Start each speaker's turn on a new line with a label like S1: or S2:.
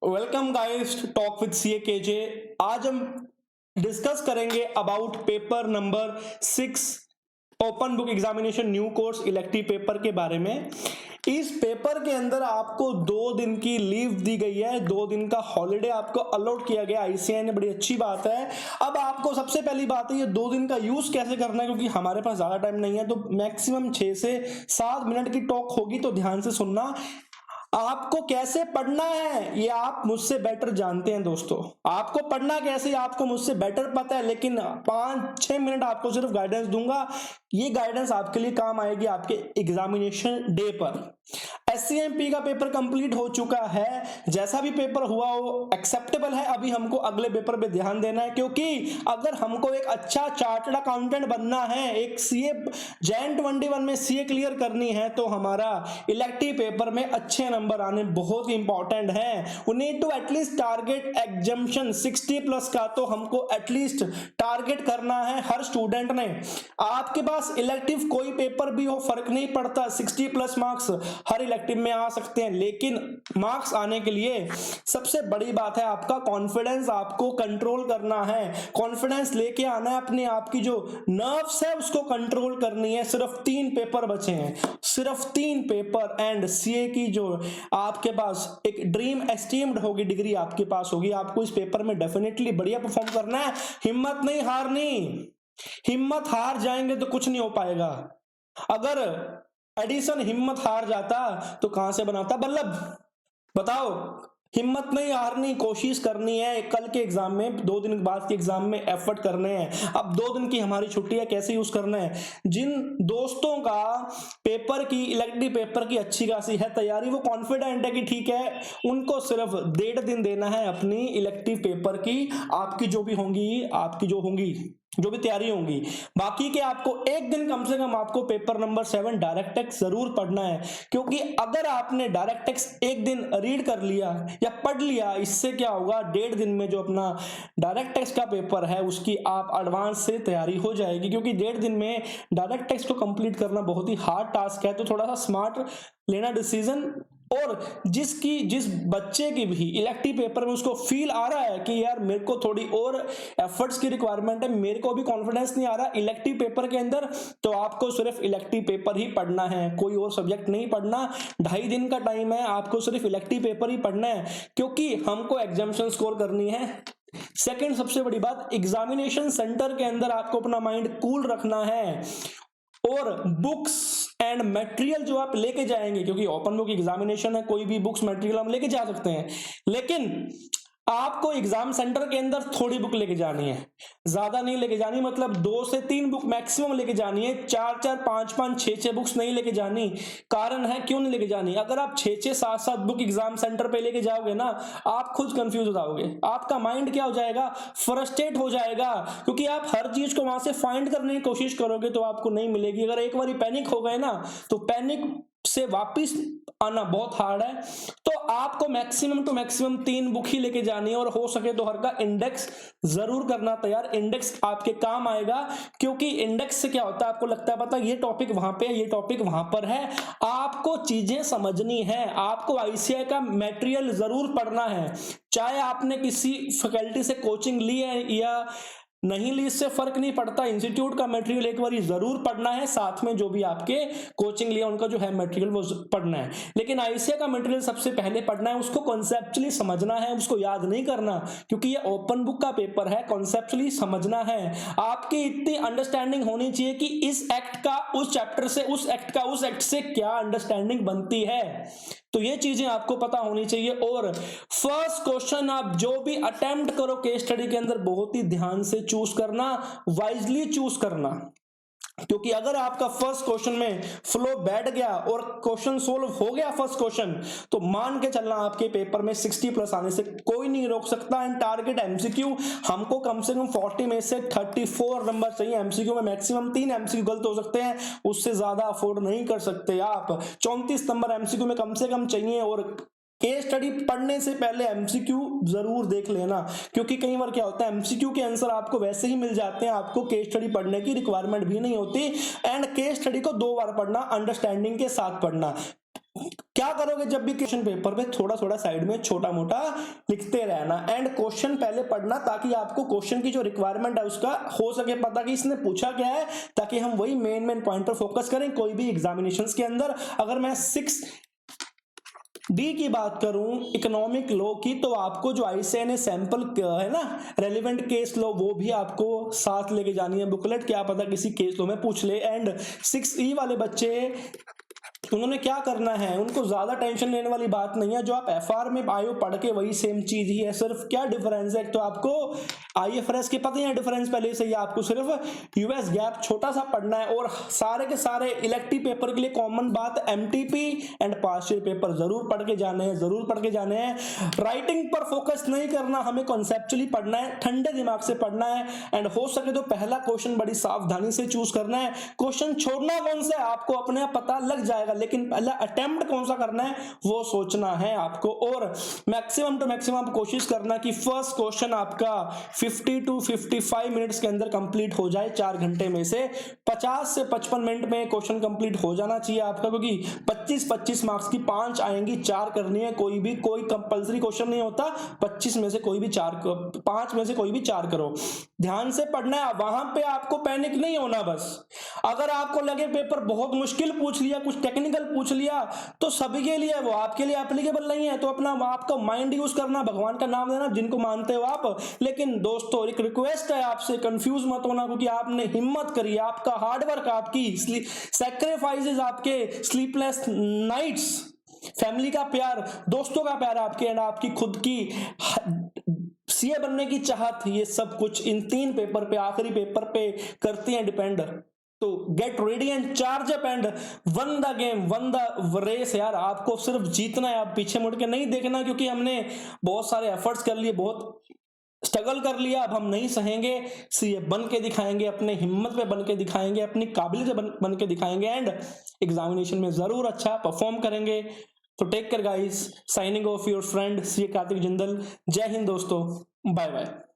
S1: Welcome guys to talk with CA KJ. आज हम discuss करेंगे about paper number 6 open book examination new course elective paper के बारे में। इस पेपर के अंदर आपको 2 दिन की लीव दी गई है, 2 दिन का हॉलिडे आपको अलॉट किया गया आईसीआई ने, बड़ी अच्छी बात है। अब आपको सबसे पहली बात है ये 2 दिन का यूज कैसे करना है, क्योंकि हमारे पास ज्यादा टाइम नहीं है, तो मैक्सिमम 6 से 7 मिनट की टॉक होगी, तो ध्यान से सुनना। आपको कैसे पढ़ना है ये आप मुझसे बेटर जानते हैं दोस्तों। आपको पढ़ना कैसे आपको मुझसे बेटर पता है, लेकिन 5-6 मिनट आपको सिर्फ गाइडेंस दूंगा। ये गाइडेंस आपके लिए काम आएगी आपके एग्जामिनेशन डे पर। एससीएमपी का पेपर कंप्लीट हो चुका है, जैसा भी पेपर हुआ वो एक्सेप्टेबल है। अभी हमको अगले पेपर पे ध्यान देना है, क्योंकि अगर हमको एक अच्छा चार्टर्ड अकाउंटेंट बनना है, एक सीए जैन 21 में सीए क्लियर करनी है, तो हमारा इलेक्टिव पेपर में अच्छे नंबर आने बहुत इंपॉर्टेंट है। We need to at least target examination 60 plus का, तो हमको एटलीस्ट टारगेट करना है हर स्टूडेंट ने। आपके पास इलेक्टिव कोई पेपर भी हो फर्क नहीं पड़ता, 60 प्लस मार्क्स हर इलेक्टिव में आ सकते हैं, लेकिन मार्क्स आने के लिए सबसे बड़ी बात है आपका कॉन्फिडेंस। आपको कंट्रोल करना है, कॉन्फिडेंस लेके आना है, अपने आप की जो नर्व्स है उसको कंट्रोल करनी है। सिर्फ 3 पेपर बचे हैं, सिर्फ 3 पेपर, एंड सीए की जो आपके पास एक ड्रीम एस्टीम्ड होगी डिग्री आपके पास होगी। आपको इस पेपर में डेफिनेटली बढ़िया परफॉर्म करना है, हिम्मत नहीं हारनी। हिम्मत हार जाएंगे तो कुछ नहीं हो पाएगा। अगर एडिसन हिम्मत हार जाता तो कहां से बनाता बल्लभ, बताओ। हिम्मत नहीं हारनी, कोशिश करनी है। कल के एग्जाम में 2 दिन बाद के एग्जाम में एफर्ट करने हैं। अब 2 दिन की हमारी छुट्टी है, कैसे यूज करना है। जिन दोस्तों का पेपर की इलेक्टिव पेपर की अच्छी खासी है तैयारी, वो कॉन्फिडेंट है कि ठीक है, उनको सिर्फ 1.5 दिन देना है अपनी इलेक्टिव पेपर की, आपकी जो भी होंगी, आपकी जो भी तैयारी होंगी। बाकी के आपको 1 दिन कम से कम आपको पेपर नंबर 7 डायरेक्ट टेक्स्ट जरूर पढ़ना है, क्योंकि अगर आपने डायरेक्ट टेक्स्ट 1 दिन रीड कर लिया या पढ़ लिया, इससे क्या होगा, 1.5 दिन में जो अपना डायरेक्ट टेक्स्ट का पेपर है उसकी आप एडवांस से तैयारी हो जाएगी। क्योंकि 1.5 दिन में डायरेक्ट टेक्स्ट को कंप्लीट करना बहुत ही हार्ड टास्क है, तो थोड़ा सा स्मार्ट लेना डिसीजन। और जिस बच्चे की भी इलेक्टिव पेपर में उसको फील आ रहा है कि यार मेरे को थोड़ी और एफर्ट्स की रिक्वायरमेंट है, मेरे को भी कॉन्फिडेंस नहीं आ रहा इलेक्टिव पेपर के अंदर, तो आपको सिर्फ इलेक्टिव पेपर ही पढ़ना है, कोई और सब्जेक्ट नहीं पढ़ना। 2.5 दिन का टाइम है, आपको सिर्फ इलेक्टिव पेपर ही पढ़ना है, क्योंकि हमको एग्जामिनेशन स्कोर करनी है। सेकंड सबसे बड़ी बात, एग्जामिनेशन सेंटर के अंदर आपको अपना माइंड कूल रखना है, और बुक्स एंड मटेरियल जो आप लेके जाएंगे, क्योंकि ओपन बुक एग्जामिनेशन है, कोई भी बुक्स मटेरियल हम लेके जा सकते हैं, लेकिन आपको एग्जाम सेंटर के अंदर थोड़ी बुक लेके जानी है, ज्यादा नहीं लेके जानी। मतलब 2 से 3 बुक मैक्सिमम लेके जानी है, 4-4, 5-5, 6-6 बुक्स नहीं लेके जानी। कारण है क्यों नहीं लेके जानी, अगर आप 6-6, 7-7 बुक एग्जाम सेंटर पे लेके जाओगे ना, आप खुद कंफ्यूज हो जाओगे, आपका माइंड क्या हो जाएगा, फ्रस्ट्रेट हो जाएगा, क्योंकि आप हर चीज को वहां से फाइंड करने की कोशिश करोगे तो आपको नहीं मिलेगी। अगर एक बार पैनिक हो गए ना, तो पैनिक से वापिस आना बहुत हार्ड है। तो आपको मैक्सिमम टू मैक्सिमम 3 बुक ही लेके जानी है, और हो सके तो हर का इंडेक्स जरूर करना तैयार। इंडेक्स आपके काम आएगा, क्योंकि इंडेक्स से क्या होता है, आपको लगता है पता ये टॉपिक वहां पे है, ये टॉपिक वहां पर है, आपको चीजें समझनी है, आपको आईसीआई का मटेरियल जरूर पढ़ना है। चाहे आपने किसी फैकल्टी से कोचिंग ली है या नहीं ली, इससे फर्क नहीं पड़ता, इंस्टीट्यूट का मटेरियल एक बार जरूर पढ़ना है, साथ में जो भी आपके कोचिंग लिया उनका जो है मटेरियल वो पढ़ना है। लेकिन आईसीआई का मटेरियल सबसे पहले पढ़ना है, उसको कॉन्सेप्चुअली समझना है, उसको याद नहीं करना, क्योंकि ये ओपन बुक का पेपर है, कॉन्सेप्चुअली समझना है। आपकी इतनी अंडरस्टैंडिंग होनी चाहिए कि इस एक्ट का उस चैप्टर से, उस एक्ट का उस एक्ट से क्या अंडरस्टैंडिंग बनती है, तो ये चीजें आपको पता होनी चाहिए। और फर्स्ट क्वेश्चन आप जो भी अटेम्प्ट करो केस स्टडी के अंदर, बहुत ही ध्यान से चूज करना, वाइजली चूज करना, क्योंकि अगर आपका फर्स्ट क्वेश्चन में फ्लो बैठ गया और क्वेश्चन सोल्व हो गया फर्स्ट क्वेश्चन, तो मान के चलना आपके पेपर में 60 प्लस आने से कोई नहीं रोक सकता। एंड टारगेट एमसीक्यू, हमको कम से कम 40 में से 34 नंबर चाहिए। एमसीक्यू में मैक्सिमम 3 एमसीक्यू गलत हो सकते हैं, उससे ज्यादा अफोर्ड नहीं कर सकते आप। 34 नंबर एमसीक्यू में कम से कम चाहिए, और केस स्टडी पढ़ने से पहले एमसीक्यू जरूर देख लेना, क्योंकि कई बार क्या होता है एमसीक्यू के आंसर आपको वैसे ही मिल जाते हैं, आपको केस स्टडी पढ़ने की रिक्वायरमेंट भी नहीं होती। एंड केस स्टडी को 2 बार पढ़ना, अंडरस्टैंडिंग के साथ पढ़ना। क्या करोगे जब भी क्वेश्चन पेपर पे, थोड़ा थोड़ा साइड में छोटा मोटा लिखते रहना एंड क्वेश्चन पहले पढ़ना, ताकि आपको क्वेश्चन की जो रिक्वायरमेंट है उसका हो सके पता कि इसने पूछा क्या है, ताकि हम वही मेन पॉइंट पर फोकस करें कोई भी एग्जामिनेशंस के अंदर। अगर मैं 6D की बात करूं इकोनॉमिक लॉ की, तो आपको जो ICAI सैंपल है ना रेलिवेंट केस लॉ, वो भी आपको साथ लेके जानी है बुकलेट, क्या पता किसी केस लॉ में पूछ ले। एंड 6E वाले बच्चे, उन्होंने क्या करना है, उनको ज्यादा टेंशन लेने वाली बात नहीं है, जो आप FR में आयो पढ़ के वही सेम चीज ही है, सिर्फ क्या डिफरेंस है, तो आपको IFRS के पता है डिफरेंस पहले से ही, आपको सिर्फ US गैप छोटा सा पढ़ना है, और सारे के सारे इलेक्टिव पेपर के लिए कॉमन बात MTP and past year paper जरूर पढ़ के जाने हैं, जरूर पढ़ के जाने हैं। राइटिंग पर फोकस नहीं करना, हमें कॉन्सेप्चुअली पढ़ना है, ठंडे दिमाग से पढ़ना है, एंड हो सके तो पहला क्वेश्चन बड़ी सावधानी से चूज करना है। क्वेश्चन छोड़ना कौन सा है आपको अपने आप पता लग जाएगा, लेकिन पहला अटेम्प्ट कौन सा करना है वो सोचना है आपको, और मैक्सिमम टू मैक्सिमम कोशिश करना कि फर्स्ट क्वेश्चन आपका 50 to 55 मिनट्स के अंदर कंप्लीट हो जाए। 4 घंटे में से 50 से 55 मिनट में क्वेश्चन कंप्लीट हो जाना चाहिए आपका, क्योंकि 25-25 मार्क्स की 5 आएंगी, 4 करनी है, कोई कंपलसरी क्वेश्चन नहीं होता, 25 में से कोई भी 5 में से कोई भी 4 करो। ध्यान से पढ़ना है, वहां पे आपको पैनिक नहीं होना। बस अगर आपको लगे पेपर बहुत मुश्किल पूछ लिया, कुछ टेक्निकल पूछ लिया, तो सभी के लिए, वो आपके लिए एप्लीकेबल नहीं है, तो अपना आपका माइंड यूज करना, भगवान का नाम लेना जिनको मानते हो आप। लेकिन दोस्तों एक रिक्वेस्ट है आपसे, कंफ्यूज मत होना, क्योंकि आपने हिम्मत करी, आपका हार्डवर्क, आपकी सैक्रिफाइसेस, आपके स्लीपलेस नाइट्स, फैमिली का प्यार, दोस्तों का प्यार आपके, एंड आपकी खुद की CA बनने की चाहत, ये सब कुछ इन 3 पेपर पे, आखिरी पेपर पे करती हैं डिपेंड। तो get ready and charge up and won the game, won the race. यार आपको सिर्फ जीतना है, आप पीछे मुड़ के नहीं देखना, क्योंकि हमने बहुत सारे एफर्ट्स कर लिए, बहुत स्ट्रगल कर लिया, अब हम नहीं सहेंगे। CA बन के दिखाएंगे, अपने हिम्मत पे बन के दिखाएंगे, अपनी काबिलियत बन के दिखाएंगे, एंड एग्जामिनेशन में जरूर अच्छा परफॉर्म करेंगे। तो take care guys, signing off your friend CA Kartik Jindal. जय हिंद दोस्तों, बाय बाय।